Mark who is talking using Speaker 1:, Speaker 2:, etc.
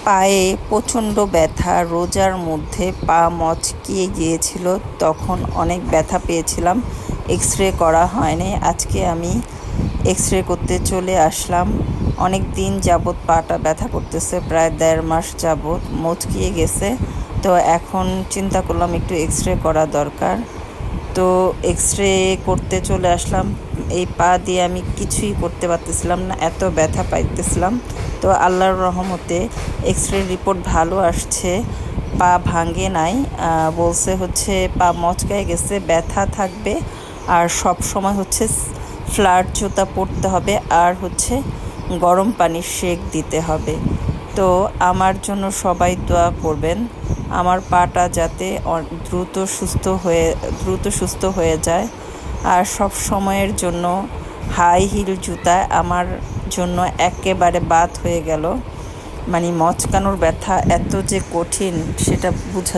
Speaker 1: পায়ে প্রচণ্ড ব্যথা, রোজার মধ্যে পা মচকিয়ে গিয়েছিল, তখন অনেক ব্যথা পেয়েছিলাম। এক্স-রে করা হয়নি। আজকে আমি এক্স-রে করতে চলে আসলাম। অনেক দিন যাবৎ পাটা ব্যথা করতেছে, প্রায় 1.5 মাস যাবৎ মচকিয়ে গেছে। তো এখন চিন্তা করলাম একটু এক্স-রে করা দরকার। তো এক্স-রে করতে চলে আসলাম। এই পা দিয়ে আমি কিছুই করতে পারতেছিলাম না, এত ব্যথা পাইতেছিলাম। তো আল্লাহর রহমতে এক্স-রে রিপোর্ট ভালো আসছে, পা ভাঙে নাই। বলছে হচ্ছে পা মচকায় গেছে, ব্যথা থাকবে, আর সব সময় হচ্ছে ফ্ল্যাট জুতা পরতে হবে, আর হচ্ছে গরম পানির সেক দিতে হবে। তো আমার জন্য সবাই দোয়া করবেন, আমার পাটা যাতে দ্রুত সুস্থ হয়ে যায়। আর সব সময়ের জন্য হাই হিল জুতা আমার জন্য একেবারে বাদ হয়ে গেল। মানে মচকানোর ব্যথা এত যে কঠিন সেটা বোঝা